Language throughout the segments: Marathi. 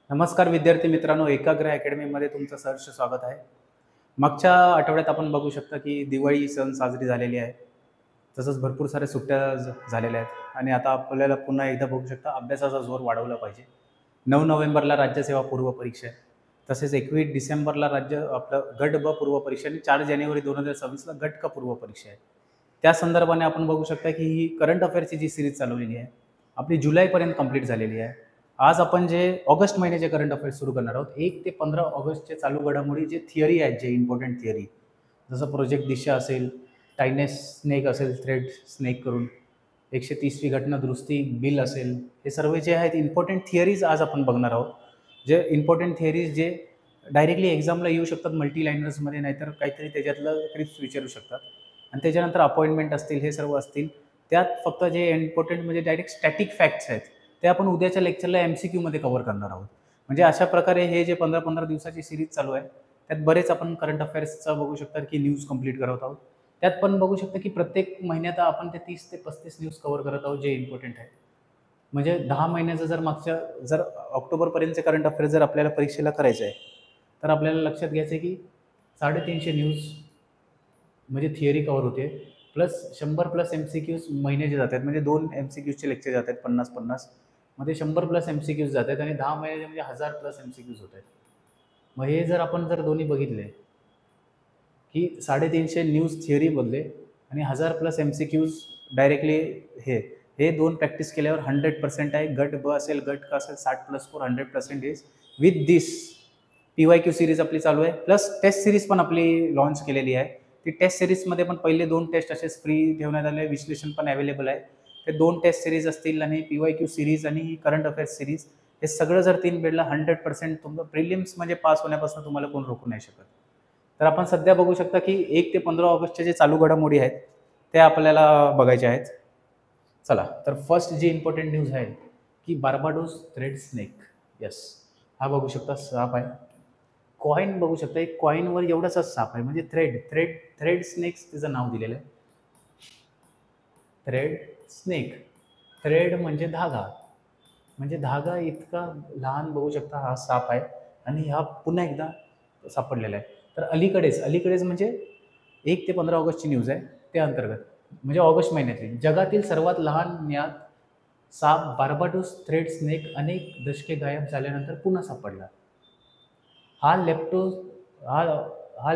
नमस्कार विद्यार्थी मित्रांनो, एकाग्र अकॅडमीमध्ये तुमचं सहर्ष स्वागत आहे. मागच्या आठवड्यात आपण बघू शकता की दिवाळी सण साजरी झालेली आहे. तसंच भरपूर साऱ्या सुट्ट्या झालेल्या आहेत आणि आता आपल्याला पुन्हा एकदा बघू शकता अभ्यासाचा जोर वाढवला पाहिजे. 9 नोव्हेंबरला राज्यसेवा पूर्व परीक्षा आहे. तसेच 21 डिसेंबरला आपलं गट ब पूर्व परीक्षा आणि 4 जानेवारी 2026ला गट क पूर्व परीक्षा आहे. त्या संदर्भाने आपण बघू शकता की ही करंट अफेअर्सची जी सीरीज चालवलेली आहे, आपली जुलैपर्यंत कंप्लीट झालेली आहे. आज आपण जे ऑगस्ट महिन्याचे करंट अफेअर्स सुरू करणार आहोत. 1 ते 15 ऑगस्टचे चालू घडामोडी जे थिअरी आहेत, जे इम्पॉर्टंट थिअरी, जसं प्रोजेक्ट दिशा असेल, टायनेस स्नेक असेल, थ्रेड स्नेक करून 130वी घटना दुरुस्ती बिल असेल, हे सर्व जे आहेत इम्पॉर्टंट थिअरीज आज आपण बघणार आहोत. जे इम्पॉर्टंट थिअरीज जे डायरेक्टली एक्झामला येऊ शकतात मल्टी लाइनर्समध्ये, नाहीतर काहीतरी त्याच्यातलं क्रिप्स विचारू शकतात आणि त्याच्यानंतर अपॉइंटमेंट असतील, हे सर्व असतील. त्यात फक्त जे इम्पॉर्टंट म्हणजे डायरेक्ट स्टॅटिक फॅक्ट्स आहेत ते आपण उद्याच्या लेक्चरला MCQमध्ये कव्हर करणार आहोत. म्हणजे अशा प्रकारे हे जे 15-15 दिवसाची सीरीज चालू आहे, त्यात बरेच आपण करंट अफेअर्सचं बघू शकता की न्यूज कंप्लीट करत आहोत. त्यात पण बघू शकता की प्रत्येक महिन्यात आपण ते 30 ते 35 न्यूज कव्हर करत आहोत, जे इम्पॉर्टंट आहे. म्हणजे 10 महिन्याचं जर ऑक्टोबरपर्यंतचे करंट अफेअर्स जर आपल्याला परीक्षेला करायचं आहे, तर आपल्याला लक्षात घ्यायचं आहे की 350 न्यूज म्हणजे थिअरी कव्हर होते, प्लस 100+ MCQs महिन्याचे जातात. म्हणजे 2 MCQचे लेक्चर जात आहेत 50-50 मध्ये 100+ MCQs जात आहेत आणि 10 महिन्याचे म्हणजे 1000+ MCQs होत आहेत. मग हे जर आपण दोन्ही बघितले की 350 न्यूज थिअरी बदले आणि 1000+ MCQs डायरेक्टली हे 2 प्रॅक्टिस केल्यावर 100% आहे. गट ब असेल, गट क असेल, 60+4 100% विथ दिस PYQ सिरीज आपली चालू आहे, प्लस टेस्ट सिरीज पण आपली लॉन्च केलेली आहे. ती टेस्ट सिरीजमध्ये पण पहिले 2 टेस्ट असेच फ्री ठेवण्यात आले, विश्लेषण पण अवेलेबल आहे. ते 2 टेस्ट सिरीज असतील आणि PYQ सिरीज आणि करंट अफेअर्स सिरीज, हे सगळं जर 3 बेडला 100% तुमचं प्रिलिम्स म्हणजे पास होण्यापासून तुम्हाला कोण रोखू नाही शकत. तर आपण सध्या बघू शकता की 1 ते 15 ऑगस्टचे जे चालू घडामोडी आहेत ते आपल्याला बघायचे आहेत. चला, तर फर्स्ट जी इम्पॉर्टंट न्यूज आहे की बार्बाडोस थ्रेड स्नेक. यस, हा बघू शकता साप आहे. कॉईन बघू शकता, एक कॉईनवर एवढासा साप आहे, म्हणजे थ्रेड स्नेक्स त्याचं नाव दिलेलं आहे. थ्रेड स्नेक, थ्रेड म्हणजे धागा, म्हणजे धागा इतका लहान बघू शकता हा साप आहे आणि हा पुन्हा एकदा सापडलेला आहे. तर अलीकडेच म्हणजे 1 ते 15 ऑगस्टची न्यूज आहे, त्या अंतर्गत म्हणजे ऑगस्ट महिन्यातली जगातील सर्वात लहान ज्ञात साप बार्बाडोस थ्रेड स्नेक अनेक दशके गायब झाल्यानंतर पुन्हा सापडला. हा लेप्टो हा हा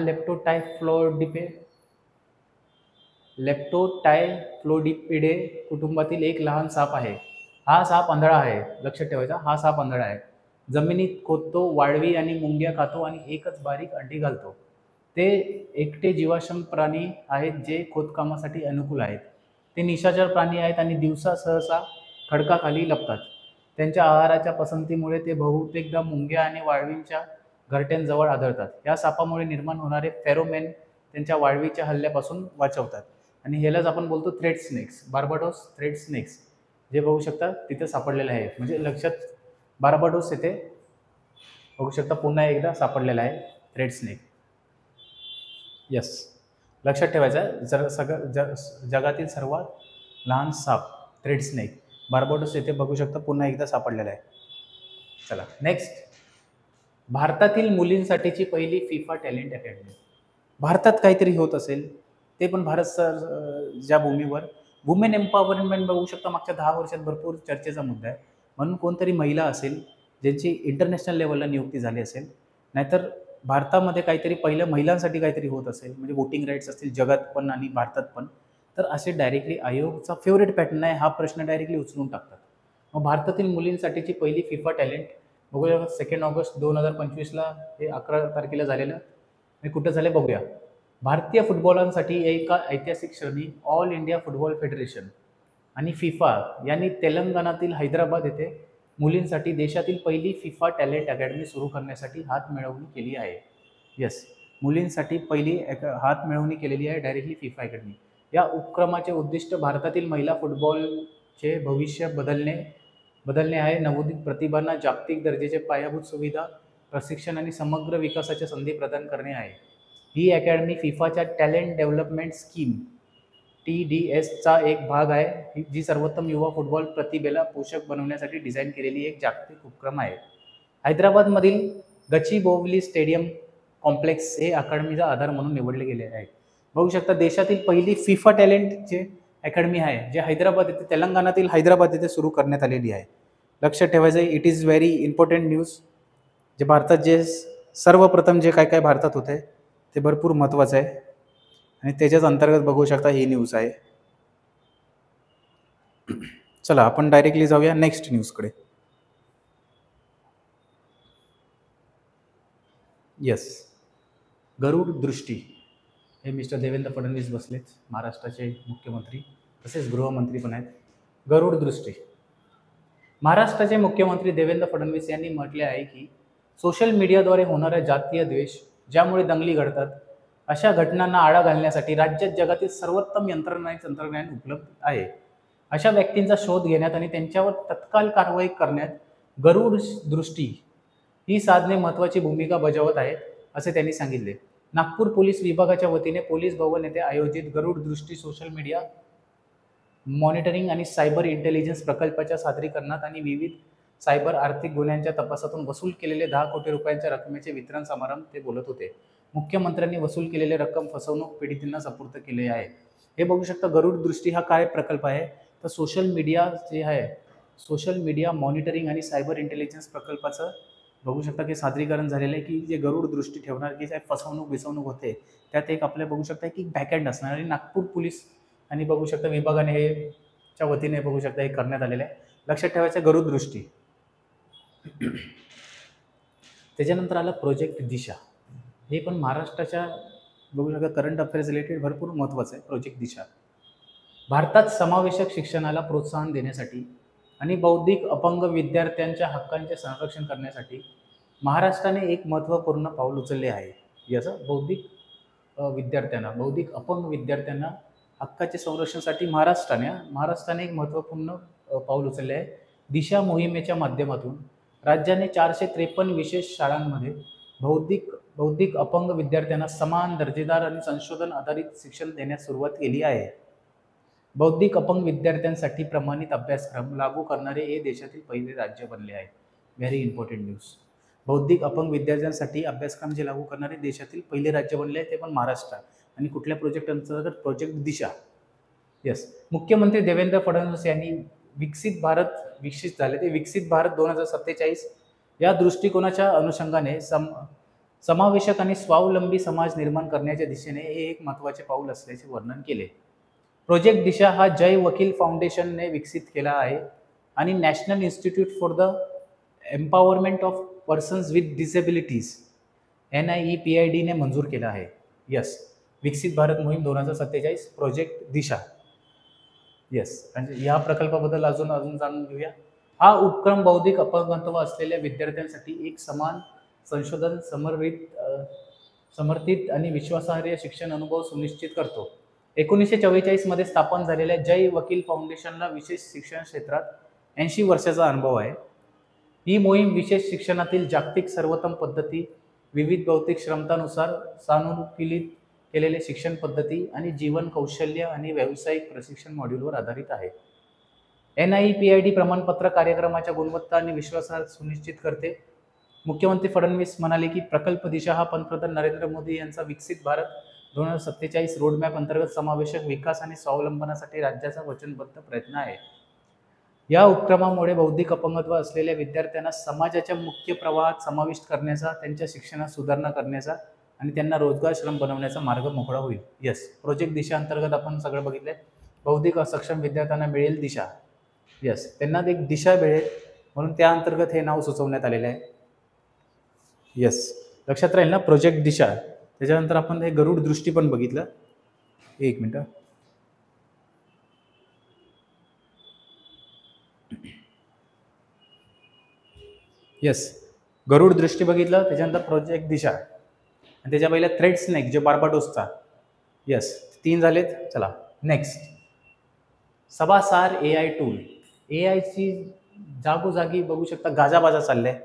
लेप्टोटायफ्लोडिपिडे कुटुंबातील एक लहान साप आहे. हा साप आंधळा आहे, लक्षात ठेवायचा, हा साप आंधळा आहे. जमिनीत खोदतो, वाळवी आणि मुंग्या खातो आणि एकच बारीक अंडी घालतो. ते एकटे जीवाश्म प्राणी आहेत जे खोदकामासाठी अनुकूल आहेत. ते निशाचर प्राणी आहेत आणि दिवसा सहसा खडकाखाली लपतात. त्यांच्या आहाराच्या पसंतीमुळे ते बहुतेकदा मुंग्या आणि वाळवींच्या घरट्यांजवळ आढळतात. या सापामुळे निर्माण होणारे फेरोमेन त्यांच्या वाळवीच्या हल्ल्यापासून वाचवतात आणि ह्यालाच आपण बोलतो thread snakes, Barbados thread snakes, जे बघू शकता तिथे सापडलेलं आहे. म्हणजे लक्षात, बार्बाडोस येथे बघू शकता पुन्हा एकदा सापडलेला आहे थ्रेड स्नेक. यस, लक्षात ठेवायचं, जगातील सर्वात लहान साप थ्रेड स्नेक बार्बाडोस येथे बघू शकता पुन्हा एकदा सापडलेला आहे. चला नेक्स्ट, भारतातील मुलींसाठीची पहिली फिफा टॅलेंट अकॅडमी. भारतात काहीतरी होत असेल, ते पण ज्या भूमीवर वुमेन एम्पॉवरमेंट बघू शकता मागच्या 10 वर्षात भरपूर चर्चेचा मुद्दा आहे. म्हणून कोणतरी महिला असेल ज्यांची इंटरनॅशनल लेवलला नियुक्ती झाली असेल, नाहीतर भारतामध्ये काहीतरी पहिल्या महिलांसाठी काहीतरी होत असेल, म्हणजे वोटिंग राईट्स असतील जगात पण आणि भारतात पण, तर असे डायरेक्टली आयोगचा फेवरेट पॅटर्न आहे, हा प्रश्न डायरेक्टली उचलून टाकतात. मग भारतातील मुलींसाठीची पहिली फिफा टॅलेंट बघूया. 2 ऑगस्ट 2025ला हे 11 तारखेला झालेलं, हे कुठं झाले बघूया. भारतीय फुटबॉलांसाठी एका ऐतिहासिक क्षणी ऑल इंडिया फुटबॉल फेडरेशन आणि फिफा यांनी तेलंगणातील हैदराबाद येथे मुलींसाठी देशातील पहिली फिफा टॅलेंट अकॅडमी सुरू करण्यासाठी हातमिळवणी केली आहे. येस, मुलींसाठी पहिली हातमिळवणी केलेली आहे डायरेक्टली फिफा अकॅडमी. या उपक्रमाचे उद्दिष्ट भारतातील महिला फुटबॉलचे भविष्य बदलणे आहे. नवोदित प्रतिभांना जागतिक दर्जाचे पायाभूत सुविधा, प्रशिक्षण आणि समग्र विकासाच्या संधी प्रदान करणे आहे. ही अकॅडमी फिफाच्या टॅलेंट डेव्हलपमेंट स्कीम TDSचा एक भाग आहे, जी सर्वोत्तम युवा फुटबॉल प्रतिभेला पोषक बनवण्यासाठी डिझाईन केलेली एक जागतिक उपक्रम आहे. हैदराबादमधील गचिबोवली स्टेडियम कॉम्प्लेक्स हे अकादमीचा आधार म्हणून निवडले गेले आहे. बघू शकता देशातील पहिली फिफा टॅलेंट जे अकॅडमी आहे जे हैदराबाद येथे तेलंगणातील हैदराबाद येथे सुरू करण्यात आलेली आहे. लक्षात ठेवायचं it is very important news. जे भारतात जे सर्वप्रथम जे काय काय भारतात होते ते भरपूर महत्त्वाचं आहे आणि त्याच्याच अंतर्गत बघू शकता ही न्यूज आहे. चला आपण डायरेक्टली जाऊया नेक्स्ट न्यूजकडे. येस, गरुड दृष्टी हे मिस्टर देवेंद्र फडणवीस बसलेत, महाराष्ट्राचे मुख्यमंत्री तसेच गृहमंत्री पण आहेत. गरुड दृष्टी. महाराष्ट्राचे मुख्यमंत्री देवेंद्र फडणवीस यांनी म्हटले आहे की सोशल मीडियाद्वारे होणारा जातीय द्वेष ज्यामुळे दंगली घडतात अशा घटनांना आळा घालण्यासाठी राज्यात जगातील सर्वोत्तम तंत्रज्ञान उपलब्ध आहे. अशा व्यक्तींचा शोध घेण्यात आणि त्यांच्यावर तत्काळ कारवाई करण्यात गरुड दृष्टी ही साधने महत्त्वाची भूमिका बजावत आहेत असे त्यांनी सांगितले. नागपूर पोलीस विभागाच्या वतीने पोलीस भवन येथे आयोजित गरुड दृष्टी सोशल मीडिया मॉनिटरिंग आणि सायबर इंटेलिजन्स प्रकल्पाच्या सादरीकरणात आणि विविध सायबर आर्थिक गुन्ह्यांच्या तपासातून वसूल केलेले 10 कोटी रुपयांच्या रकमेचे वितरण समारंभ ते बोलत होते. मुख्यमंत्र्यांनी वसूल केलेले रक्कम फसवणूक पीडितांना सुपूर्द केले आहे. हे बघू शकता गरुड दृष्टी हा काय प्रकल्प आहे तर सोशल मीडिया जे आहे सोशल मीडिया मॉनिटरिंग आणि सायबर इंटेलिजन्स प्रकल्पाचं बघू शकता की सादरीकरण झालेलं आहे की जे गरुड दृष्टी ठेवणार की काय फसवणूक होते त्यात एक आपल्याला बघू शकता की बॅकएंड असणार आणि नागपूर पोलीस आणि बघू शकता विभागाने हे च्या वतीने बघू शकता हे करण्यात आलेलं आहे. लक्षात ठेवायचं गरुड दृष्टी. त्याच्यानंतर आलं प्रोजेक्ट दिशा. हे पण महाराष्ट्राच्या बघू शकता करंट अफेअर्स रिलेटेड भरपूर महत्त्वाचं आहे. प्रोजेक्ट दिशा भारतात समावेशक शिक्षणाला प्रोत्साहन देण्यासाठी आणि बौद्धिक अपंग विद्यार्थ्यांच्या हक्कांचे संरक्षण करण्यासाठी महाराष्ट्राने एक महत्त्वपूर्ण पाऊल उचलले आहे. याचं बौद्धिक अपंग विद्यार्थ्यांना हक्काचे संरक्षणासाठी महाराष्ट्राने एक महत्त्वपूर्ण पाऊल उचलले आहे. दिशा मोहिमेच्या माध्यमातून राज्याने 453 विशेष शाळांमध्ये बौद्धिक अपंग विद्यार्थ्यांना समान दर्जेदार आणि संशोधन आधारित शिक्षण देण्यास सुरुवात केली आहे. बौद्धिक अपंग विद्यार्थ्यांसाठी प्रमाणित अभ्यासक्रम लागू करणारे हे देशातील पहिले राज्य बनले आहे. Very important news. बौद्धिक अपंग विद्यार्थ्यांसाठी अभ्यासक्रम जे लागू करणारे देशातील पहिले राज्य बनले आहे ते पण महाराष्ट्र. आणि कुठल्या प्रोजेक्ट अंतर्गत प्रोजेक्ट दिशा. येस, मुख्यमंत्री देवेंद्र फडणवीस यांनी विकसित भारत 2047 या दृष्टिकोनाच्या अनुषंगाने समावेशक आणि स्वावलंबी समाज निर्माण करण्याच्या दिशेने हे एक महत्त्वाचे पाऊल असल्याचे वर्णन केले. प्रोजेक्ट दिशा हा जय वकील फाउंडेशनने विकसित केला आहे आणि national institute for the empowerment of persons with disabilities NIEPID ने मंजूर केला आहे. यस, विकसित भारत मोहीम 2047 प्रोजेक्ट दिशा. येस, आणि या प्रकल्पाबद्दल अजून जाणून घेऊया. हा उपक्रम बौद्धिक अपंगत्व असलेल्या विद्यार्थ्यांसाठी एक समान संशोधन समर्थित आणि विश्वासार्ह शिक्षण अनुभव सुनिश्चित करतो. 1944 मध्ये स्थापन झालेल्या जय वकील फाउंडेशनला विशेष शिक्षण क्षेत्रात 80 वर्षाचा अनुभव आहे. ही मोहीम विशेष शिक्षणातील जागतिक सर्वोत्तम पद्धती, विविध भौतिक क्षमतानुसार सानुकूलित केलेले शिक्षण पद्धती आणि जीवन कौशल्य आणि व्यावसायिक प्रशिक्षण मॉड्यूलवर आधारित आहे. NIEPID प्रमाणपत्र कार्यक्रमाच्या गुणवत्ता आणि विश्वासार्हता सुनिश्चित करते. मुख्यमंत्री फडणवीस म्हणाले की प्रकल्प दिशा हा पंतप्रधान नरेंद्र मोदी यांचा विकसित भारत 2047 रोडमॅप अंतर्गत समावेशक विकास आणि स्वावलंबनासाठी राज्याचा वचनबद्ध प्रयत्न आहे. या उपक्रमामुळे बौद्धिक अपंगत्व असलेल्या विद्यार्थ्यांना समाजाच्या मुख्य प्रवाहात समाविष्ट करण्याचा, त्यांच्या शिक्षणात सुधारणा करण्याचा आणि त्यांना रोजगारक्षम बनवण्याचा मार्ग मोकळा होईल. यस, प्रोजेक्ट दिशा अंतर्गत आपण सगळं बघितलंय. बौद्धिक असक्षम विद्यार्थ्यांना मिळेल दिशा. यस, त्यांना एक दिशा मिळेल म्हणून त्या अंतर्गत हे नाव सुचवण्यात आलेलं आहे. यस, लक्षात राहील ना प्रोजेक्ट दिशा. त्याच्यानंतर आपण हे गरुड दृष्टी पण बघितलं. एक मिनिट. यस, गरुड दृष्टी बघितलं. त्याच्यानंतर प्रोजेक्ट दिशा आणि त्याच्या पहिल्या थ्रेड स्नेक जे बार्बाडोसचा. यस, 3 झालेत. चला नेक्स्ट. सभासार AI टूल. AIची जागोजागी बघू शकता गाजाबाजा चाललाय.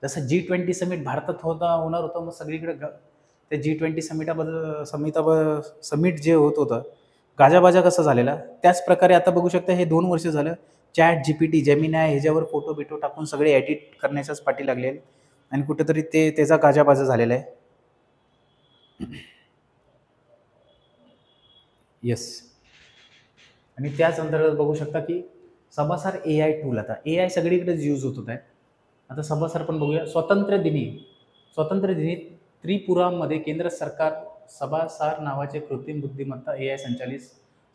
जसं G20 समिट भारतात होणार होतं मग सगळीकडे ते G20 समिट जे होत होतं गाजाबाजा कसा झालेला, त्याच प्रकारे आता बघू शकता हे 2 वर्ष झालं ChatGPT, जेमिनाय ह्याच्यावर फोटो-बिटो टाकून सगळे एडिट करण्याच्याच पाठी लागले आहेत आणि कुठेतरी त्याचा गाजाबाजा झालेला आहे. येस. आणि त्याच अंतर्गत बघू शकता की सभासार AI टूल, आता AI सगळीकडेच यूज होत आहे. आता सभासार पण बघूया. स्वातंत्र्य दिनी त्रिपुरामध्ये केंद्र सरकार सभासार नावाचे कृत्रिम बुद्धिमत्ता AI संचालित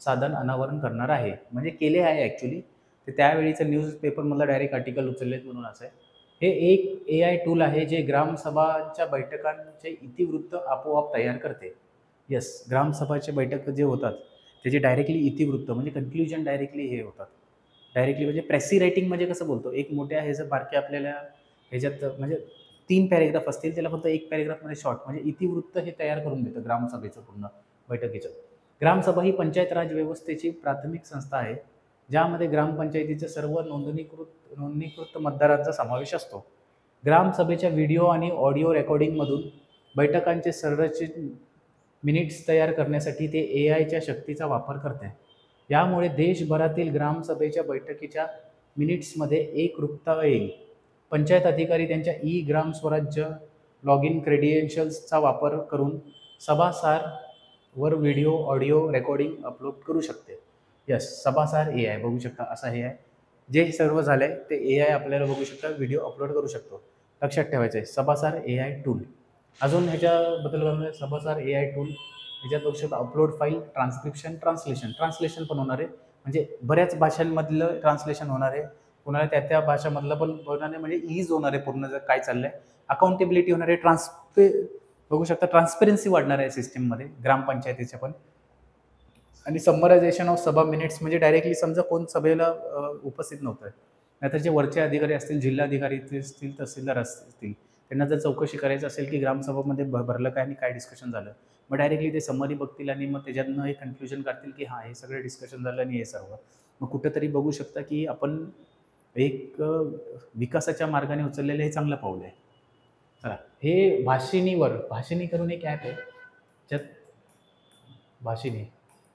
साधन अनावरण करणार आहे. म्हणजे केले आहे ॲक्च्युली. ते त्यावेळीचं न्यूजपेपरमधलं डायरेक्ट आर्टिकल उचललेत म्हणून असं आहे. हे एक AI टूल आहे जे ग्रामसभाच्या बैठकांचे इतिवृत्त आपोआप तयार करते. येस, ग्रामसभाचे बैठक जे होतात त्याचे डायरेक्टली इतिवृत्त म्हणजे कन्क्ल्युजन डायरेक्टली हे होतात. डायरेक्टली म्हणजे प्रेसी रायटिंग म्हणजे कसं बोलतो, एक मोठ्या ह्याचं बारक्या आपल्याला ह्याच्यात म्हणजे 3 पॅरेग्राफ असतील, त्याला फक्त 1 पॅरेग्राफमध्ये शॉर्ट म्हणजे इतिवृत्त हे तयार करून देतं ग्रामसभेचं पूर्ण बैठकीचं. ग्रामसभा ही पंचायत राज व्यवस्थेची प्राथमिक संस्था आहे, ज्यामध्ये ग्रामपंचायतीच्या सर्व नोंदणीकृत मतदारांचा समावेश असतो. ग्रामसभेच्या व्हिडिओ आणि ऑडिओ रेकॉर्डिंगमधून बैठकांचे संरचित मिनिट्स तयार करण्यासाठी ते AIच्या शक्तीचा वापर करते. यामुळे देशभरातील ग्रामसभेच्या बैठकीच्या मिनिट्समध्ये एकरूपता येईल. पंचायत अधिकारी त्यांच्या ग्राम स्वराज्य लॉग इन क्रेडेन्शियल्सचा वापर करून सभासारवर व्हिडिओ ऑडिओ रेकॉर्डिंग अपलोड करू शकते. यस, सभासार AI बघू शकता असं हे आहे. जे सर्व झालं आहे ते AI आपल्याला बघू शकता व्हिडिओ अपलोड करू शकतो. लक्षात ठेवायचं आहे सभासार AI टूल. अजून ह्याच्याबद्दल सभासार AI टूल ह्याच्यात बघू शकता अपलोड फाईल, ट्रान्सक्रिप्शन, ट्रान्सलेशन पण होणार आहे. म्हणजे बऱ्याच भाषांमधलं ट्रान्सलेशन होणार आहे. कोणाला त्या भाषामधलं पण होणार आहे, म्हणजे ईज होणार आहे पूर्ण जर काय चाललं आहे. अकाउंटेबिलिटी होणार आहे. बघू शकता ट्रान्सपरन्सी वाढणार आहे सिस्टीममध्ये ग्रामपंचायतीच्या पण. आणि समरायझेशन ऑफ सभा मिनिट्स म्हणजे डायरेक्टली समजा कोण सभेला उपस्थित नव्हतं, नाहीतर जे वरचे अधिकारी असतील, जिल्हाधिकारी असतील, तहसीलदार असतील, त्यांना जर चौकशी करायचं असेल की ग्रामसभामध्ये भरलं काय आणि काय डिस्कशन झालं, मग डायरेक्टली ते समरी बघतील आणि मग त्याच्यातनं हे कन्क्ल्युजन काढतील की हां हे सगळं डिस्कशन झालं आणि हे सर्व. मग कुठंतरी बघू शकता की आपण एक विकासाच्या मार्गाने उचललेलं हे चांगलं पाऊल आहे. चला, हे भाषिणी करून एक ॲप आहे, ज्यात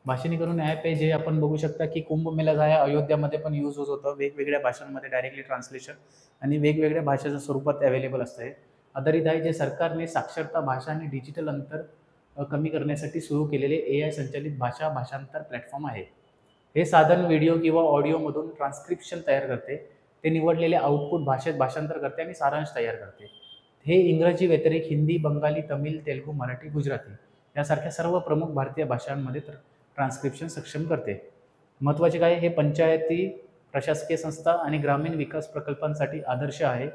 भाषिणी करून ॲप आहे जे आपण बघू शकता की कुंभमेळा आहे अयोध्यामध्ये पण यूज होत होतं. वेगवेगळ्या भाषांमध्ये डायरेक्टली ट्रान्सलेशन आणि वेगवेगळ्या भाषेच्या स्वरूपात अवेलेबल असतं. हे आधारित आहे जे सरकारने साक्षरता, भाषा आणि डिजिटल अंतर कमी करण्यासाठी सुरू केलेले AI संचालित भाषांतर प्लॅटफॉर्म आहे. हे साधन व्हिडिओ किंवा ऑडिओमधून ट्रान्सक्रिप्शन तयार करते, ते निवडलेले आउटपुट भाषेत भाषांतर करते आणि सारांश तयार करते. हे इंग्रजी व्यतिरिक्त हिंदी, बंगाली, तमिळ, तेलुगू, मराठी, गुजराती यासारख्या सर्व प्रमुख भारतीय भाषांमध्ये ट्रान्सक्रिप्शन सक्षम करते. महत्त्वाचे काय, हे पंचायती, प्रशासकीय संस्था आणि ग्रामीण विकास प्रकल्पांसाठी आदर्श आहे,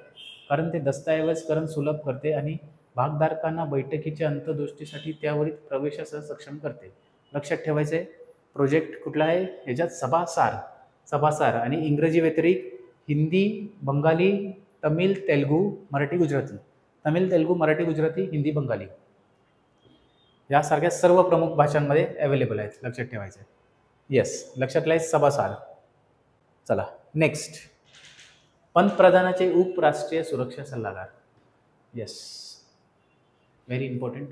कारण ते दस्तऐवजीकरण सुलभ करते आणि भागधारकांना बैठकीच्या अंतर्दृष्टीसाठी त्यावरील प्रवेशासह सक्षम करते. लक्षात ठेवायचे प्रोजेक्ट कुठला आहे ह्याच्यात, सभासार आणि इंग्रजी व्यतिरिक्त हिंदी, बंगाली, तमिळ, तेलुगू, मराठी, गुजराती, हिंदी, बंगाली यासारख्या सर्व प्रमुख भाषांमध्ये अवेलेबल आहेत. लक्षात ठेवायचं आहे. येस, लक्षात सभासार. चला नेक्स्ट, पंतप्रधानाचे उपराष्ट्रीय सुरक्षा सल्लागार. Yes, very important.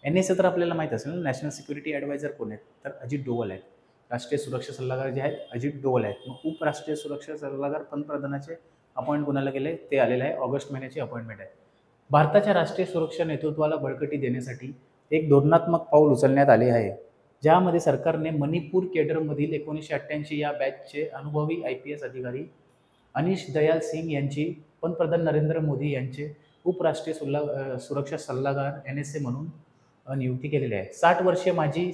NSA तर आपल्याला माहीत असेल ना, नॅशनल सिक्युरिटी ॲडवायझर कोण आहेत, तर अजित डोवल आहेत. राष्ट्रीय सुरक्षा सल्लागार जे आहेत अजित डोवल आहेत. मग उपराष्ट्रीय सुरक्षा सल्लागार पंतप्रधानाचे अपॉइंट कोणाला गेले ते आलेलं आहे, ऑगस्ट महिन्याची अपॉइंटमेंट आहे. भारताच्या राष्ट्रीय सुरक्षा नेतृत्वाला बळकटी देण्यासाठी एक धोरणात्मक पाऊल उचलण्यात आले आहे, ज्यामध्ये सरकारने मणिपूर केडरमधील 1988 या बॅचचे अनुभवी IPS अधिकारी अनिश दयाल सिंग यांची पंतप्रधान नरेंद्र मोदी यांचे उपराष्ट्रीय सुरक्षा सल्लागार NSA म्हणून नियुक्ती केलेली आहे. 60 वर्षीय माजी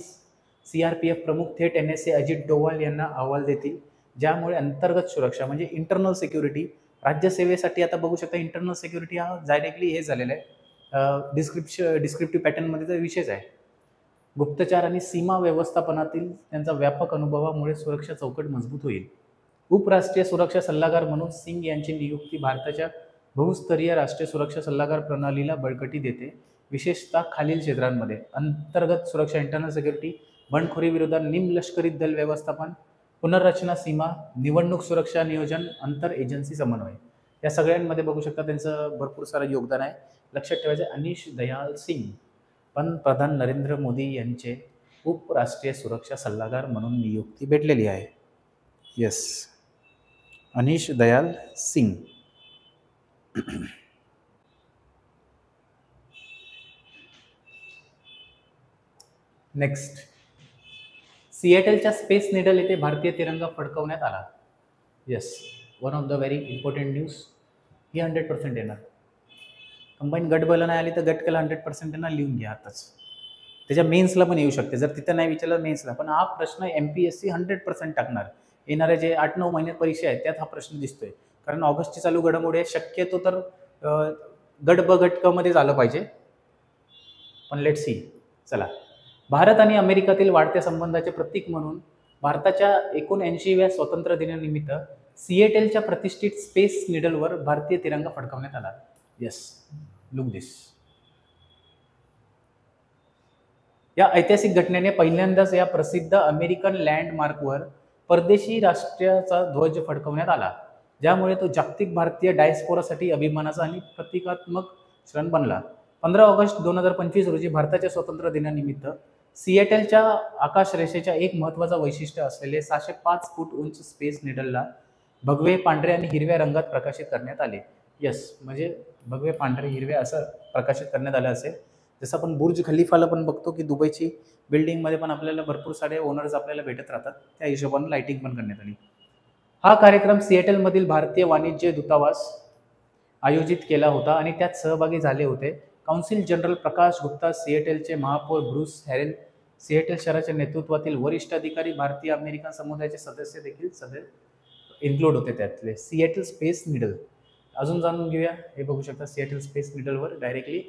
CRPF प्रमुख थेट NSA अजित डोवाल यांना अहवाल देतील, ज्यामुळे अंतर्गत सुरक्षा म्हणजे इंटरनल सिक्युरिटी राज्यसेवेसाठी आता बघू शकता. इंटरनल सिक्युरिटी हा डायरेक्टली हे झालेला आहे, डिस्क्रिप्टिव्ह पॅटर्नमध्ये विषयच आहे. गुप्तचार आणि सीमा व्यवस्थापनातील त्यांचा व्यापक अनुभवामुळे सुरक्षा चौकट मजबूत होईल. उपराष्ट्रीय सुरक्षा सल्लागार म्हणून सिंग यांची नियुक्ती भारताच्या बहुस्तरीय राष्ट्रीय सुरक्षा सल्लागार प्रणालीला बळकटी देते, विशेषतः खालील क्षेत्रांमध्ये: अंतर्गत सुरक्षा इंटरनल सिक्युरिटी, बंडखोरी विरोधात निमलष्करी दल व्यवस्थापन, पुनर्रचना, सीमा, निवडणूक सुरक्षा नियोजन, अंतर एजन्सी समन्वय. या सगळ्यांमध्ये बघू शकता त्यांचं भरपूर सारं योगदान आहे. लक्षात ठेवायचं अनिश दयाल सिंग पंतप्रधान नरेंद्र मोदी यांचे उपराष्ट्रीय सुरक्षा सल्लागार म्हणून नियुक्ती भेटलेली आहे. येस, अनिश दयाल सिंग. नेक्स्ट, सिएटलच्या स्पेस निडल येथे भारतीय तिरंगा फडकवण्यात आला. Yes, one of the very important news. ही 100% येणार. कंबाईन गट बल नाही आली तर गटकेला 100% येणार, लिहून घ्या आताच. त्याच्या मेन्सला पण येऊ शकते, जर तिथं नाही विचारलं मेन्सला. पण हा प्रश्न MPSC 100% टाकणार. येणारे जे 8-9 महिन्यात परीक्षा आहेत त्यात हा प्रश्न दिसतोय. कारण ऑगस्टची चालू घडामोडी आहे, शक्यतो तर गट ब गट क मध्ये झालं पाहिजे, पण लेट सी. चला, भारत आणि अमेरिकातील वाढत्या संबंधाचे प्रतीक म्हणून भारताच्या 79व्या स्वातंत्र्य दिनानिमित्त सिएटलच्या प्रतिष्ठित स्पेस निडलवर भारतीय तिरंगा फडकवण्यात आला. येस, लुक दिस. या ऐतिहासिक घटनेने पहिल्यांदाच या प्रसिद्ध अमेरिकन लँडमार्कवर परदेशी राष्ट्राचा ध्वज फडकवण्यात आला, ज्यामुळे तो जागतिक भारतीय डायस्पोरासाठी अभिमानाचा आणि प्रतिकात्मक क्षण बनला. 15 ऑगस्ट 2025 रोजी भारताच्या स्वातंत्र्य दिनानिमित्त सिएटलच्या आकाशरेषेच्या एक महत्त्वाचा वैशिष्ट्य असलेले 605 फूट उंच स्पेस निडलला भगवे, पांढरे आणि हिरव्या रंगात प्रकाशित करण्यात आले. येस, म्हणजे भगवे, पांढरे, हिरवे असं प्रकाशित करण्यात आलं असेल. जसं आपण बुर्ज खलिफाला पण बघतो की दुबईची बिल्डिंगमध्ये पण आपल्याला भरपूर सारे ओनर्स आपल्याला भेटत राहतात, त्या हिशोबाने लाइटिंग पण करण्यात आली. हा कार्यक्रम सिएटलमधील भारतीय वाणिज्य दूतावास आयोजित केला होता आणि त्यात सहभागी झाले होते काउन्सिल जनरल प्रकाश गुप्ता, सिएटलचे महापौर ब्रूस हॅरेल, सिएटल शहराच्या नेतृत्वातील वरिष्ठ अधिकारी, भारतीय अमेरिकन समुदायाचे सदस्य देखील इन्क्लूड होते त्यातले. सिएटल स्पेस निडल अजून जाणून घेऊया. हे बघू शकता, सिएटल स्पेस निडलवर डायरेक्टली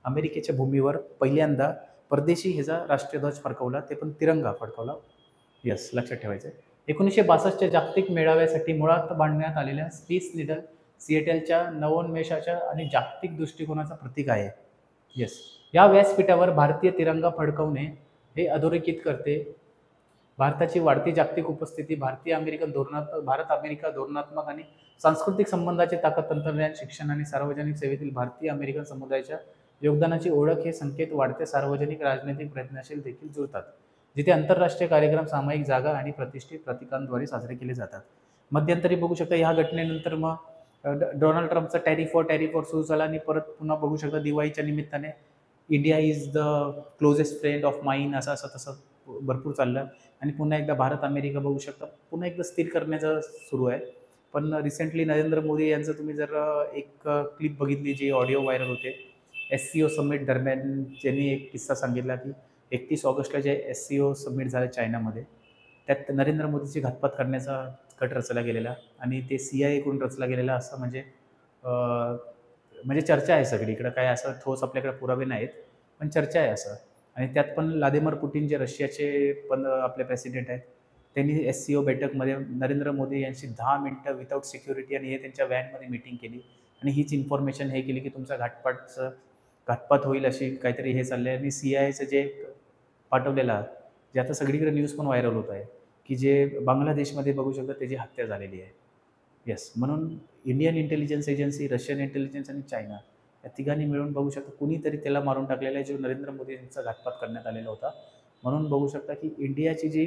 अमेरिकेच्या भूमीवर पहिल्यांदा परदेशी ह्याचा राष्ट्रीय ध्वज फडकवला, ते पण तिरंगा फडकवला. यस, लक्षात ठेवायचं. 1962च्या जागतिक मेळाव्यासाठी मुळात बांधण्यात आलेल्या स्पेस निडल सिएटलच्या नवोन्मेषाच्या आणि जागतिक दृष्टिकोनाचा प्रतीक आहे. येस, या व्यासपीठावर भारतीय तिरंगा फडकवणे हे अधोरेखित करते भारताची वाढती जागतिक उपस्थिती, भारत अमेरिका धोरणात्मक आणि सांस्कृतिक संबंधाचे ताकद, तंत्रज्ञान, शिक्षण आणि सार्वजनिक सेवेतील भारतीय अमेरिकन समुदायाच्या योगदानाची ओळख. हे संकेत वाढत्या सार्वजनिक राजनैतिक प्रयत्नाशील देखील जुळतात, जिथे आंतरराष्ट्रीय कार्यक्रम, सामायिक जागा आणि प्रतिष्ठित प्रतीकांद्वारे साजरे केले जातात. मध्यंतरी बघू शकता, ह्या घटनेनंतर मग डोनाल्ड ट्रम्पचा टॅरिफ वॉर सुरू झाला आणि परत पुन्हा बघू शकता दिवाळीच्या निमित्ताने India is the closest friend of mine असं तसं भरपूर चाललं. आणि पुन्हा एकदा भारत अमेरिका बघू शकता पुन्हा एकदा स्थिर करण्याचं सुरू आहे. पण रिसेंटली नरेंद्र मोदी यांचं तुम्ही जर एक क्लिप बघितली, जी ऑडिओ व्हायरल होते, SCO समिट दरम्यान ज्यांनी एक किस्सा सांगितला की 31 ऑगस्टला जे SCO समिट झालं चायनामध्ये, त्यात नरेंद्र मोदीची घातपात करण्याचा कट रचला गेलेला आणि ते CIA कडून रचला गेलेला, असं म्हणजे चर्चा आहे सगळीकडे. काय असं ठोस आपल्याकडे पुरावे नाहीत, पण चर्चा आहे असं. आणि त्यात पण व्लादिमीर पुटिन जे रशियाचे पण आपले प्रेसिडेंट आहेत, त्यांनी SCO बैठकमध्ये नरेंद्र मोदी यांची 10 मिनिटं विदाऊट सिक्युरिटी आणि हे त्यांच्या व्हॅनमध्ये मीटिंग केली आणि हीच इन्फॉर्मेशन हे केली की तुमचा घातपात होईल अशी काहीतरी हे चाललं आहे. आणि CIAचं जे पाठवलेलं, जे आता सगळीकडे न्यूज पण व्हायरल होत आहे, की जे बांगलादेशमध्ये बघू शकता त्याची हत्या झालेली आहे. येस, म्हणून Indian intelligence agency, Russian intelligence आणि चायना या तिघांनी मिळून बघू शकता कुणीतरी त्याला मारून टाकलेला आहे, जो नरेंद्र मोदी यांचा घातपात करण्यात आलेला होता. म्हणून बघू शकता की इंडियाची जी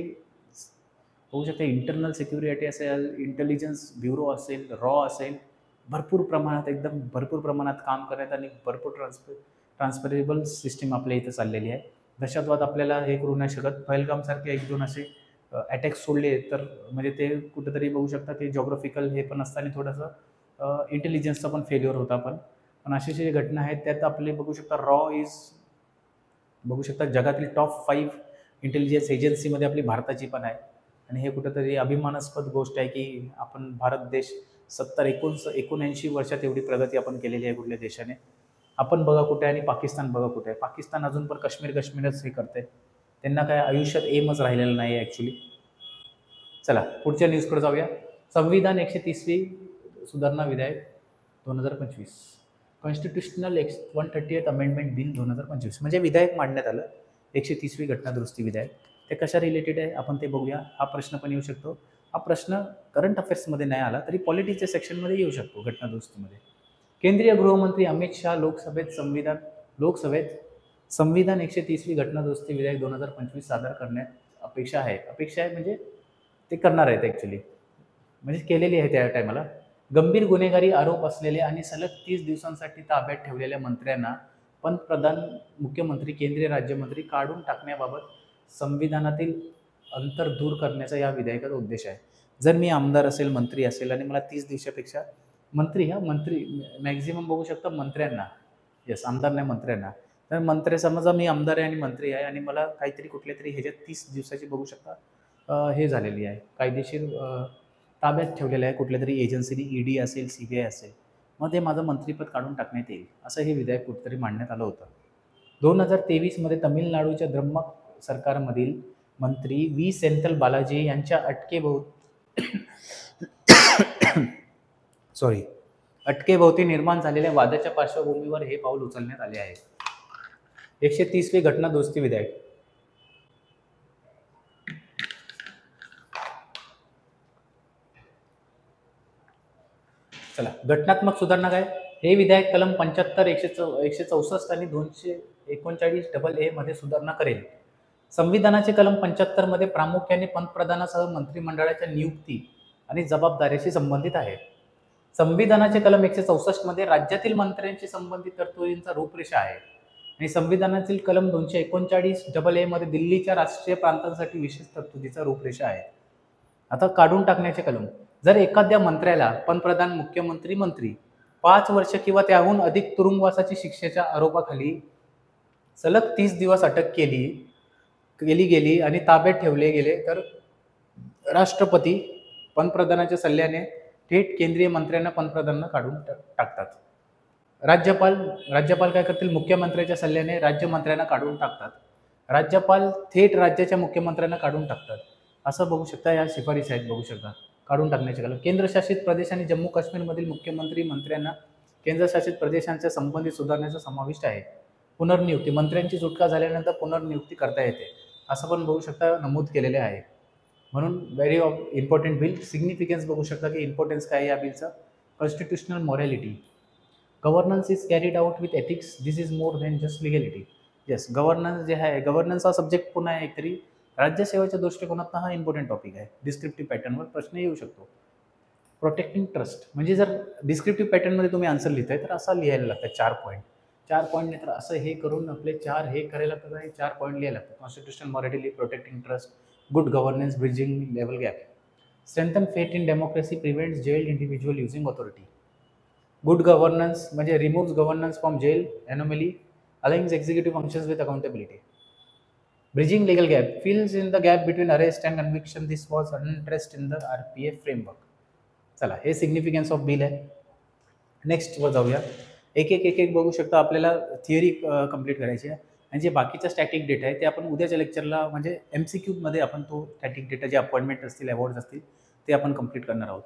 बघू शकता इंटरनल सिक्युरिटी असेल, इंटेलिजन्स ब्युरो असेल, रॉ असेल, भरपूर प्रमाणात काम करण्यात आणि भरपूर ट्रान्सफरेबल सिस्टीम आपल्या इथं चाललेली आहे. दहशतवाद आपल्याला हे करू नाही शकत. पहलगामसारखे 1-2 असे अटॅक्स सोडले तर म्हणजे ते कुठेतरी बघू शकता की जॉग्राफिकल हे पण असतं आणि थोडंसं इंटेलिजन्सचा पण फेल्युअर होता. पण अशी जे घटना आहेत त्यात आपले बघू शकता रॉ इज बघू शकता जगातील टॉप 5 इंटेलिजन्स एजन्सीमध्ये आपली भारताची पण आहे. आणि हे कुठेतरी अभिमानास्पद गोष्ट आहे की आपण भारत देश 79 वर्षात एवढी प्रगती आपण केलेली आहे कुठल्या देशाने. आपण बघा कुठे आणि पाकिस्तान बघा कुठे आहे. पाकिस्तान अजून पण काश्मीरच हे करते. त्यांना काय आयुष्यात एमच राहिलेलं नाही आहे ॲक्च्युली. चला पुढच्या न्यूजकडे जाऊया. संविधान 130वी सुधारणा विधेयक 2025, कॉन्स्टिट्युशनल 138th अमेंडमेंट बिल 2025, म्हणजे विधेयक मांडण्यात आलं. 130वी घटना दुरुस्ती विधेयक. ते कशा रिलेटेड आहे आपण ते बघूया. हा प्रश्न पण येऊ शकतो. हा प्रश्न करंट अफेअर्समध्ये नाही आला तरी पॉलिटिक्सच्या सेक्शनमध्ये येऊ शकतो घटना दुरुस्तीमध्ये. केंद्रीय गृहमंत्री अमित शहा लोकसभेत संविधान 130वी घटनादुरुस्ती विधेयक 2025 सादर करण्यात अपेक्षा आहे म्हणजे ते करणार आहेत ॲक्च्युली, म्हणजे केलेली आहे त्या टायमाला. गंभीर गुन्हेगारी आरोप असलेले आणि सलग 30 दिवसांसाठी ताब्यात ठेवलेल्या मंत्र्यांना पंतप्रधान, मुख्यमंत्री, केंद्रीय राज्यमंत्री काढून टाकण्याबाबत संविधानातील अंतर दूर करण्याचा या विधेयकाचा उद्देश आहे. जर मी आमदार असेल, मंत्री असेल आणि मला 30 दिवसापेक्षा मंत्री मॅक्झिमम बघू शकता मंत्र्यांना, येस आमदार नाही मंत्र्यांना. तर समजा मी आमदार आहे आणि मंत्री आहे आणि मला काहीतरी कुठल्यातरी ह्याच्यात 30 दिवसाची बघू शकता हे झालेली आहे, कायदेशीर ताब्यात ठेवलेलं आहे कुठल्या तरी एजन्सीने, ईडी असेल, CBI असेल, मग ते माझं मंत्रीपद काढून टाकण्यात येईल, असं हे विधेयक कुठेतरी मांडण्यात आलं होतं. 2023मध्ये तमिळनाडूच्या द्रम्मक सरकारमधील मंत्री व्ही. सेंथल बालाजी यांच्या अटकेभोवती निर्माण झालेल्या वादाच्या पार्श्वभूमीवर हे पाऊल उचलण्यात आले आहे. 130वे घटना दुरुस्ती विधेयक. चला, घटनात्मक सुधारणा काय? हे विधेयक कलम 75, 164 आणि 239 मध्ये सुधारणा करेल. संविधानाचे कलम 75 मध्ये प्रामुख्याने पंतप्रधानासह मंत्रिमंडळाच्या नियुक्ती आणि जबाबदारीशी संबंधित आहे. संविधानाचे कलम 164 मध्ये राज्यातील मंत्र्यांशी संबंधित तरतुदींचा रूपरेषा आहे आणि संविधानातील कलम 239 मध्ये दिल्लीच्या राष्ट्रीय प्रांतांसाठी विशेष तरतुदीचा रूपरेषा आहे. आता काढून टाकण्याचे कलम. जर एखाद्या मंत्र्याला पंतप्रधान, मुख्यमंत्री, मंत्री 5 वर्ष किंवा त्याहून अधिक तुरुंगवासाची शिक्षेच्या आरोपाखाली सलग 30 दिवस अटक केली गेली आणि ताब्यात ठेवले गेले तर राष्ट्रपती पंतप्रधानाच्या सल्ल्याने थेट केंद्रीय मंत्र्यांना पंतप्रधानांना काढून टाकतात. राज्यपाल काय करतील? मुख्यमंत्र्याच्या सल्ल्याने राज्यमंत्र्यांना काढून टाकतात. राज्यपाल थेट राज्याच्या मुख्यमंत्र्यांना काढून टाकतात. असं बघू शकता, या शिफारसी आहेत बघू शकता काढून टाकण्याचे कलम. केंद्रशासित प्रदेश आणि जम्मू काश्मीरमधील मुख्यमंत्री मंत्र्यांना केंद्रशासित प्रदेशांच्या संबंधित सुधारण्याचा समाविष्ट आहे. पुनर्नियुक्ती, मंत्र्यांची सुटका झाल्यानंतर पुनर्नियुक्ती करता येते, असं पण बघू शकता नमूद केलेले आहे. म्हणून व्हेरी इम्पॉर्टंट बिल. सिग्निफिकन्स बघू शकता की इम्पॉर्टन्स काय आहे या बिलचं. Constitutional morality. Governance is carried out with ethics. This is more than just legality. Yes, governance जे आहे, गव्हर्नन्स हा सब्जेक्ट पुन्हा आहे एकतरी राज्यसेवेच्या दृष्टिकोनातून हा इम्पॉर्टंट टॉपिक आहे. डिस्क्रिप्टिव्ह पॅटर्नवर प्रश्न येऊ शकतो. प्रोटेक्टिंग ट्रस्ट, म्हणजे जर डिस्क्रिप्टिव्ह पॅटर्नमध्ये तुम्ही आन्सर लिहिताय तर असं लिहायला लागतं 4 पॉईंट. 4 पॉईंट नाही तर असं हे करून आपले 4 हे करायला लागतात आणि 4 पॉईंट लिहायला लागतात. Constitutional morality, protecting trust, good governance, bridging level gap, strengthen faith in democracy, prevents jailed individual using authority. Good governance म्हणजे removes governance from jail anomaly, aligns executive functions with accountability. Bridging legal gap fills in the gap between arrest and conviction. This was unaddressed in the RPA framework. चला, हे सिग्निफिकन्स ऑफ बिल आहे. नेक्स्ट वर जाऊया. एक बघू शकता. आपल्याला थिअरी कंप्लीट करायची आहे आणि जे बाकीचा स्टॅटिक डेटा आहे ते आपण उद्याच्या लेक्चरला म्हणजे MCQ मध्ये आपण तो स्टॅटिक डेटा जे अपॉइंटमेंट असतील, अवॉर्ड्स असतील ते आपण कंप्लीट करणार आहोत.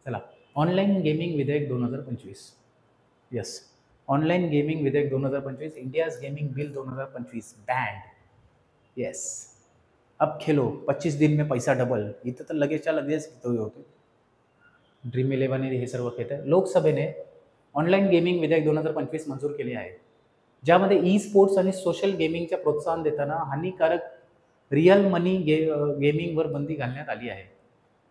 चला, ऑनलाईन गेमिंग विधेयक 2025. येस, ऑनलाईन गेमिंग विधेयक 2025. India's gaming bill 2025 band. Yes, अब खेलो 25 दिन में पैसा डबल. इथं तर लगेचच्या लगेच होतो. ड्रीम 11 हे सर्व खेळ आहे. लोकसभेने ऑनलाईन गेमिंग विधेयक 2025 मंजूर केले आहे, ज्यामध्ये ई स्पोर्ट्स आणि सोशल गेमिंगच्या प्रोत्साहन देताना हानिकारक रिअल मनी गेमिंगवर बंदी घालण्यात आली आहे.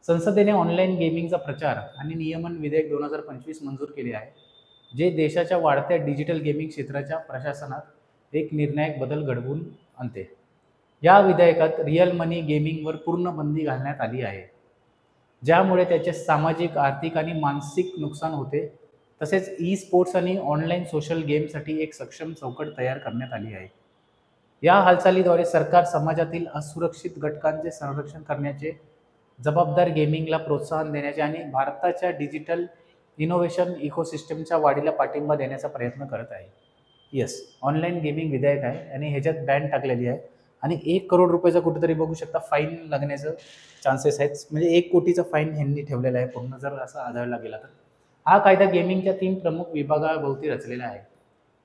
संसदेने ऑनलाईन गेमिंगचा प्रचार आणि नियमन विधेयक 2025 मंजूर केले आहे, जे देशाच्या वाढत्या डिजिटल गेमिंग क्षेत्राच्या प्रशासनात एक निर्णायक बदल घडवून आणते. या विधेयकात रिअल मनी गेमिंगवर पूर्ण बंदी घालण्यात आली आहे, ज्यामुळे त्याचे सामाजिक, आर्थिक आणि मानसिक नुकसान होते. तसेच ई स्पोर्ट्स आणि ऑनलाईन सोशल गेमसाठी एक सक्षम चौकट तयार करण्यात आली आहे. या हालचालीद्वारे सरकार समाजातील असुरक्षित घटकांचे संरक्षण करण्याचे, जबाबदार गेमिंगला प्रोत्साहन देण्याचे आणि भारताच्या डिजिटल इनोव्हेशन इकोसिस्टमच्या वाढीला पाठिंबा देण्याचा प्रयत्न करत आहे. येस, ऑनलाईन गेमिंग विधेयक आहे आणि ह्याच्यात बॅन टाकलेली आहे आणि 1 करोड रुपयाचा कुठेतरी बघू शकता फाईन लागण्याचं चान्सेस आहेत. म्हणजे 1 कोटीचा फाईन ह्यांनी ठेवलेला आहे पूर्ण जर असं आढळला गेला तर. हा कायदा गेमिंगच्या 3 प्रमुख विभागाभोवती रचलेला आहे.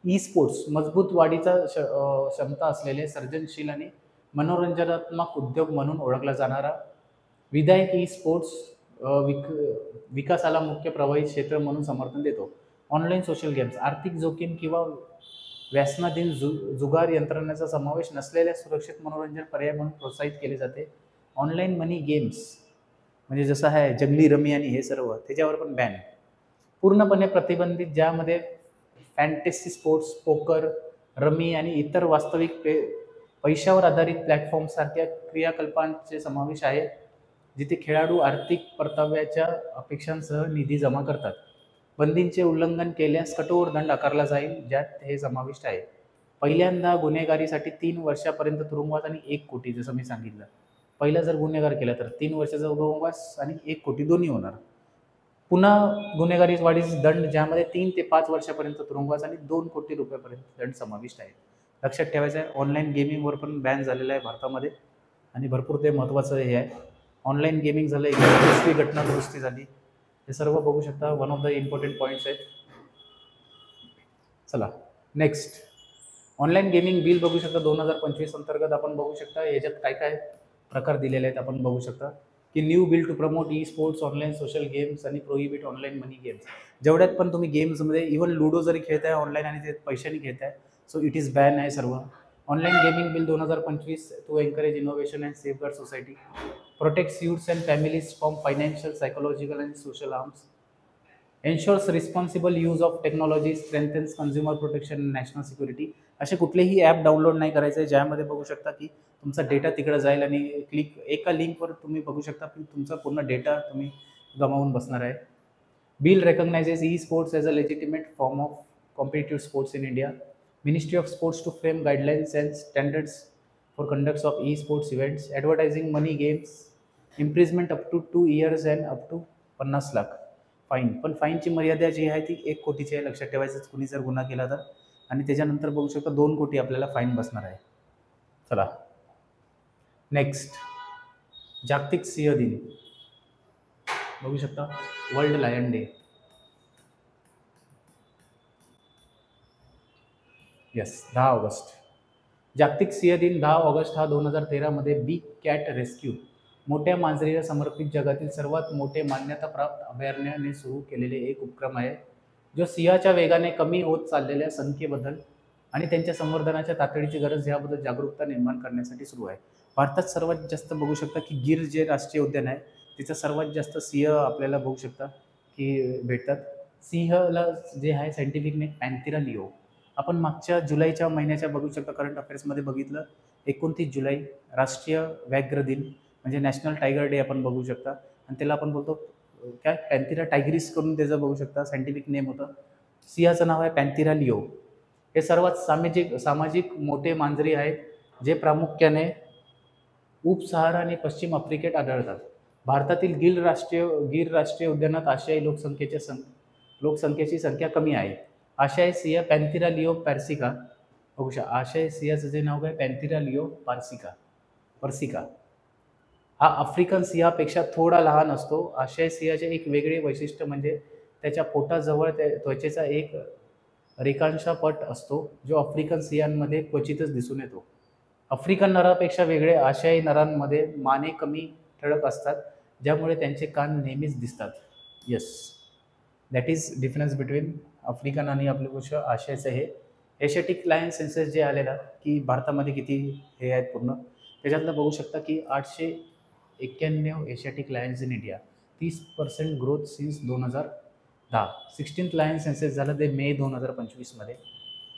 ई स्पोर्ट्स, मजबूत वाढीचा क्षमता असलेले सर्जनशील आणि मनोरंजनात्मक उद्योग म्हणून ओळखला जाणारा विधेयक ई स्पोर्ट्स विकासाला मुख्य प्रवाही क्षेत्र म्हणून समर्थन देतो. ऑनलाईन सोशल गेम्स, आर्थिक जोखीम किंवा व्यसनाधीन जुगार यंत्रणेचा समावेश नसलेल्या सुरक्षित मनोरंजन पर्याय म्हणून प्रोत्साहित केले जाते. ऑनलाईन मनी गेम्स म्हणजे जसं आहे जंगली रमी आणि हे सर्व त्याच्यावर पण बॅन आहे. पूर्णपणे प्रतिबंधित, ज्यामध्ये फॅन्टेसी स्पोर्ट्स, पोकर, रमी आणि इतर वास्तविक पैशावर आधारित प्लॅटफॉर्मसारख्या क्रियाकल्पांचे समावेश आहे, जिथे खेळाडू आर्थिक परताव्याच्या अपेक्षांसह निधी जमा करतात. बंदींचे उल्लंघन केल्यास कठोर दंड आकारला जाईल, ज्यात हे समाविष्ट आहे. पहिल्यांदा गुन्हेगारीसाठी 3 वर्षापर्यंत तुरुंगवास आणि 1 कोटी, जसं मी सांगितलं. पहिला जर गुन्हेगार केला तर 3 वर्षाचा तुरुंगवास आणि 1 कोटी दोन्ही होणार. पुन्हा गुन्हेगारी वाढीस दंड, ज्यामध्ये 3 ते 5 वर्षापर्यंत तुरुंगवास आणि 2 कोटी रुपयापर्यंत दंड समाविष्ट आहे. लक्षात ठेवायचं आहे, ऑनलाईन गेमिंगवर पण बॅन झालेलं आहे भारतामध्ये आणि भरपूर ते महत्त्वाचं हे आहे. ऑनलाईन गेमिंग झालं, दुसरी घटना दुरुस्ती झाली, हे सर्व बघू शकता. One of the important points आहेत. चला नेक्स्ट, ऑनलाईन गेमिंग बिल बघू शकता 2025 अंतर्गत. आपण बघू शकता याच्यात काय काय प्रकार दिलेले आहेत. आपण बघू शकता की new bill to promote e sports, online social games आणि प्रोहिबिट ऑनलाईन मनी गेम्स. जेवढ्यात पण तुम्ही गेम्समध्ये इव्हन लुडो जरी खेळताय ऑनलाईन आणि ते पैशाने खेळताय, सो इट इज बॅन आहे सर्व. Online gaming bill 2025 to encourage innovation and safeguard society, protects youths and families from financial, psychological and social harms, ensures responsible use of technology, strengthens consumer protection and national security. असे कुठलेही ॲप डाउनलोड नाही करायचे ज्यामध्ये बघू शकता की तुमचा डेटा तिकडे जाईल आणि एका लिंकवर तुम्ही बघू शकता की तुमचा पूर्ण डेटा तुम्ही गमावून बसणार आहे. Bill recognizes e-sports as a legitimate form of competitive sports in India. Ministry of Sports to frame guidelines and standards for conducts of e-sports events. Advertising money games, imprisonment up to 2 years and up to 50 lakh fine. पण फाईनची मर्यादा जी आहे ती 1 कोटीची आहे. लक्षात ठेवायचं कुणी जर गुन्हा केला तर. आणि त्याच्यानंतर बघू शकता 2 कोटी आपल्याला फाईन बसणार आहे. चला नेक्स्ट, जागतिक सिंह दिन बघू शकता, world lion day. Yes, 10 August जागतिक सिंह दिन. 10 ऑगस्ट हा 2013 मध्ये बिग कॅट रेस्क्यू, मोठ्या मांजरीला समर्पित जगातील सर्वात मोठे मान्यताप्राप्त अभयारण्याने सुरू केलेले एक उपक्रम आहे, जो सिंहाच्या वेगाने कमी होत चाललेल्या संख्येबद्दल आणि त्यांच्या संवर्धनाच्या तातडीची गरज याबद्दल जागरूकता निर्माण करण्यासाठी सुरू आहे. भारतात सर्वात जास्त बघू शकता की गिर जे राष्ट्रीय उद्यान आहे तिथं सर्वात जास्त सिंह आपल्याला बघू शकता की भेटतात. सिंहला जे आहे सायंटिफिक नेम पॅन्थेरा लिओ. आपण मागच्या जुलैच्या महिन्याच्या बघू शकता करंट अफेअर्समध्ये बघितलं, 29 जुलै राष्ट्रीय व्याघ्र दिन म्हणजे नॅशनल टायगर डे आपण बघू शकता. आणि त्याला आपण बोलतो काय, पॅन्थेरा टायग्रिस करून त्याचं बघू शकता सायंटिफिक नेम होतं. सिंहाचं नाव आहे पॅन्थेरा लिओ. हे सर्वात सामाजिक मोठे मांजरी आहेत जे प्रामुख्याने उपसहारा आणि पश्चिम आफ्रिकेत आढळतात. भारतातील गिर राष्ट्रीय उद्यानात आशियाई लोकसंख्येची संख्या कमी आहे. आशियाई सिंह पॅन्थेरा लिओ पर्सिका बघू शकता. आशियाई सिंहाचं जे नाव आहे पॅन्थेरा लिओ पर्सिका. हा आफ्रिकन सिंहापेक्षा थोडा लहान असतो. आशियाई सिंहाचे एक वेगळे वैशिष्ट्य म्हणजे त्याच्या पोटाजवळ त्वचेचा एक रेखांशपट असतो, जो आफ्रिकन सिंहांमध्ये क्वचितच दिसून येतो. आफ्रिकन नरापेक्षा वेगळे आशियाई नरांमध्ये माने कमी ठळक असतात, ज्यामुळे त्यांचे कान नेहमीच दिसतात. Yes, that is difference between African आणि आपल्या गोष्ट आशियाचं. हे एशियाटिक लायन सेन्सस जे आलेला की भारतामध्ये किती हे आहेत पूर्ण, त्याच्यातलं बघू शकता की 891 asiatic lions in India, 30% growth since 2010. 16th lion census झालं ते मे 2025मध्ये.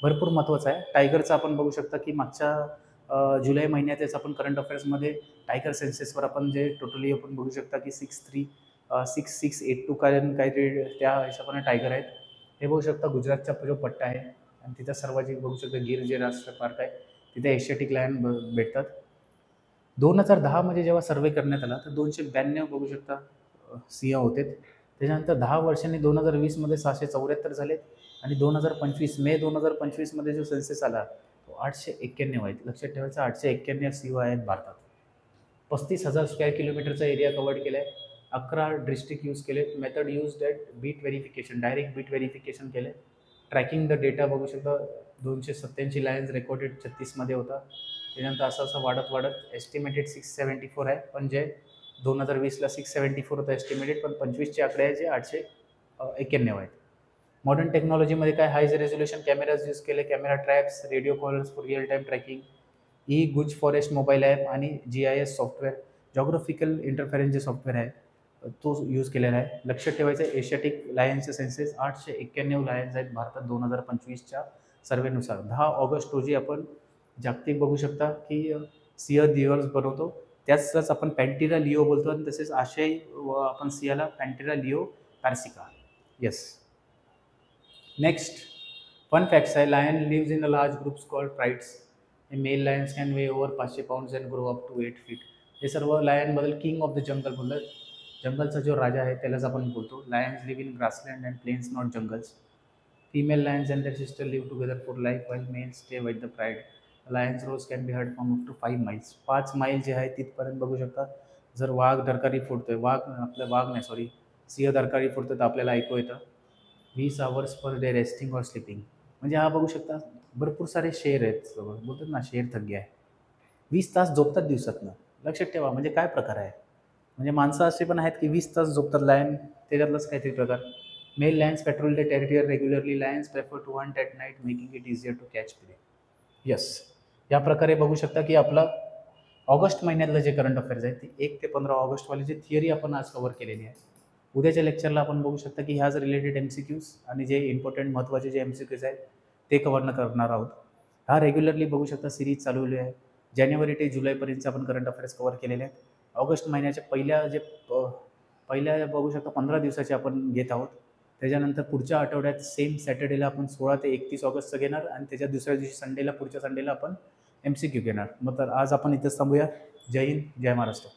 भरपूर महत्त्वाचं आहे. टायगरचं आपण बघू शकता की मागच्या जुलै महिन्यातच आपण करंट अफेअर्समध्ये टायगर सेन्सेसवर आपण जे टोटली आपण बघू शकता की 6682 काहीतरी त्या हिशोबाने टायगर आहेत. हे बघू शकता गुजरातचा जो पट्टा आहे आणि तिथं सर्वाधिक बघू शकता गिर जे राष्ट्रीय पार्क आहे तिथे एशियाटिक लायन भेटतात. 2010 मध्ये जेव्हा सर्वे करण्यात आला तर 292 बघू शकता सिंह होते. त्याच्यानंतर 10 वर्षांनी 2020मध्ये 674 झालेत आणि 2025 मे 2025मध्ये जो सेन्सेस आला तो 891 आहेत. लक्षात ठेवायचं 891 सिंह आहेत भारतात. 35,000 स्क्वेअर किलोमीटरचा एरिया कव्हर केला आहे. 11 डिस्ट्रिक्ट यूज केले. Method use that beat verification, direct beat verification केले. ट्रॅकिंग द डेटा बघू शकता 287 लायन्स रेकॉर्डेड 36मध्ये होता. त्याच्यानंतर असं वाढत एस्टिमेटेड 674 आहे, पण जे 2020ला 674 होतं एस्टिमेटेड, पण 25चे आकडे आहे जे 891 आहेत. मॉडर्न टेक्नॉलॉजीमध्ये काय हाय रेझोल्युशन कॅमेराज यूज केले, camera traps, radio collars for real time tracking, e Guj forest mobile app आणि GIS सॉफ्टवेअर, जॉग्राफिकल इंटरफेरन्स जे सॉफ्टवेअर आहे तो यूज केलेला आहे. लक्षात ठेवायचं आहे एशियाटिक लायन्सचे सेन्सेस 891 लायन्स आहेत भारतात 2025च्या सर्वेनुसार. 10 ऑगस्ट रोजी आपण जागतिक बघू शकता की सिंह दिवस बनवतो. त्याच आपण पॅन्टेरा लिओ बोलतो आणि तसेच आशय व आपण सिंहाला Panthera Leo Persica. Yes. Next fun facts आहे. Lion lives in a large groups called prides. Male lions can weigh over 500 pounds and grow up to 8 feet. हे सर्व लायनबद्दल किंग ऑफ द जंगल बोलतात. जंगलचा जो राजा आहे त्यालाच आपण बोलतो. Lions live in grassland and plains not jungles. Female lions and their sister live together for life while males stay with the pride. Lions roars can be heard from up to 5 miles. 5 मैल जे आहे तिथपर्यंत बघू शकता. जर वाघ दरकारी फोडतोय, वाघ नाही सॉरी, सिंह दरकारी फोडतोय तर आपल्याला ऐकू येतं. 20 hours पर डे रेस्टिंग और स्लीपिंग. म्हणजे हा बघू शकता भरपूर सारे शेर आहेत. बोलतात ना शेर थग्गे आहे. 20 तास झोपतात दिवसातनं. लक्षात ठेवा म्हणजे काय प्रकार आहे. म्हणजे माणसं असे पण आहेत की 20 तास झोपतात लायन, त्याच्यातलाच काहीतरी प्रकार. Male lions patrol the territory regularly. Lions prefer to hunt at night, making it easier to catch prey. Yes. या प्रकारे बघू शकता की आपला ऑगस्ट महिन्यातलं जे करंट अफेअर्स आहे ते 1 ते 15 ऑगस्टवाली जी थिअरी आपण आज कव्हर केलेली आहे. उद्याच्या लेक्चरला आपण बघू शकता की ह्याच रिलेटेड MCQs आणि जे इम्पॉर्टंट महत्त्वाचे जे MCQs आहेत ते कव्हर करणार आहोत. हा रेग्युलरली बघू शकता सिरीज चालवली आहे. जानेवारी ते जुलैपर्यंत आपण करंट अफेअर्स कव्हर केलेले आहेत. ऑगस्ट महिन्याच्या पहिल्या बघू शकता 15 दिवसाचे आपण घेत आहोत. त्याच्यानंतर पुढच्या आठवड्यात सेम सॅटर्डेला आपण 16 ते 31 ऑगस्टचं घेणार आणि त्याच्या दुसऱ्या दिवशी पुढच्या संडेला आपण MCQ घेणार. मग तर आज आपण इथंच थांबूया. जय हिंद, जय महाराष्ट्र.